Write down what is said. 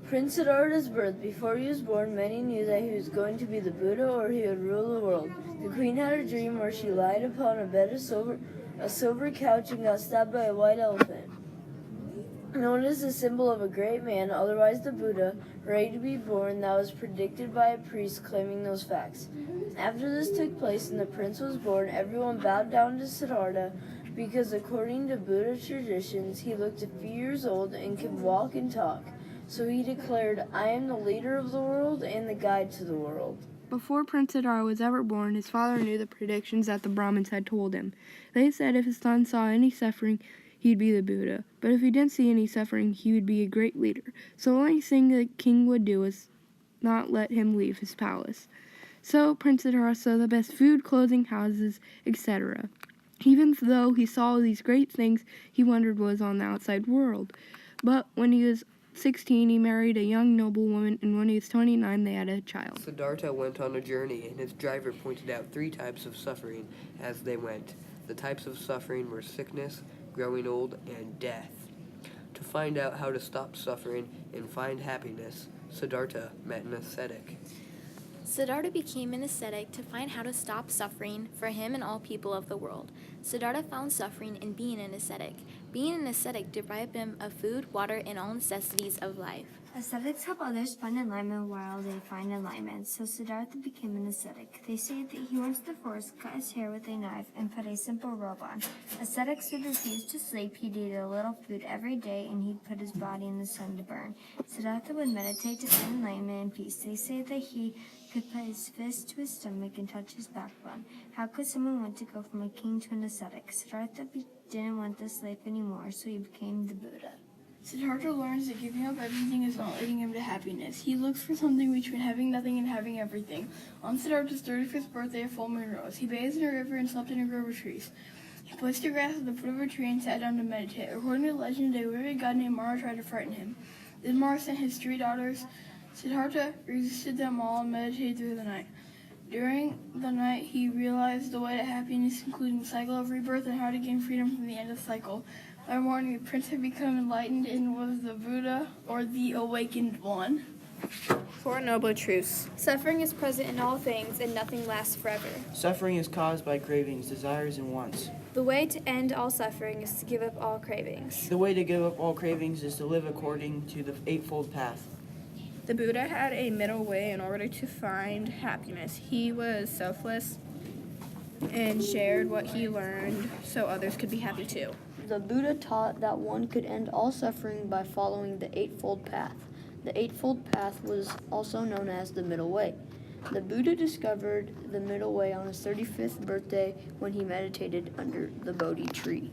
Prince Siddhartha's birth. Before he was born, many knew that he was going to be the Buddha or he would rule the world. The queen had a dream where she lied upon a bed of a silver couch and got stabbed by a white elephant. Known as the symbol of a great man, otherwise the Buddha, ready to be born, that was predicted by a priest claiming those facts. After this took place and the prince was born, everyone bowed down to Siddhartha because according to Buddha traditions, he looked a few years old and could walk and talk. So he declared, I am the leader of the world and the guide to the world. Before Prince Siddhartha was ever born, his father knew the predictions that the Brahmins had told him. They said if his son saw any suffering, he'd be the Buddha. But if he didn't see any suffering, he would be a great leader. So the only thing the king would do was not let him leave his palace. So Prince Siddhartha saw the best food, clothing, houses, etc. Even though he saw all these great things, he wondered what was on the outside world. But when he was 16, he married a young noblewoman, and when he was 29, they had a child. Siddhartha went on a journey, and his driver pointed out 3 types of suffering as they went. The types of suffering were sickness, growing old, and death. To find out how to stop suffering and find happiness, Siddhartha met an ascetic. Siddhartha became an ascetic to find how to stop suffering for him and all people of the world. Siddhartha found suffering in being an ascetic. Being an ascetic deprived him of food, water, and all necessities of life. Ascetics help others find alignment while they find alignment, so Siddhartha became an ascetic. They say that he went to the forest, cut his hair with a knife, and put a simple robe on. Ascetics would refuse to sleep, he'd eat a little food every day, and he'd put his body in the sun to burn. Siddhartha would meditate to find enlightenment and peace. They say that he could put his fist to his stomach and touch his backbone. How could someone want to go from a king to an ascetic? Siddhartha didn't want this life anymore, so he became the Buddha. Siddhartha learns that giving up everything is not leading him to happiness. He looks for something between having nothing and having everything. On Siddhartha's 35th birthday, a full moon rose. He bathed in a river and slept in a grove of trees. He placed a grass at the foot of a tree and sat down to meditate. According to legend, a wicked god named Mara tried to frighten him. Then Mara sent his 3 daughters. Siddhartha resisted them all and meditated through the night. During the night, he realized the way to happiness, including the cycle of rebirth and how to gain freedom from the end of the cycle. By morning, the prince had become enlightened and was the Buddha, or the awakened one. 4 noble truths. Suffering is present in all things, and nothing lasts forever. Suffering is caused by cravings, desires, and wants. The way to end all suffering is to give up all cravings. The way to give up all cravings is to live according to the Eightfold Path. The Buddha had a middle way in order to find happiness. He was selfless and shared what he learned so others could be happy too. The Buddha taught that one could end all suffering by following the Eightfold Path. The Eightfold Path was also known as the Middle Way. The Buddha discovered the Middle Way on his 35th birthday when he meditated under the Bodhi tree.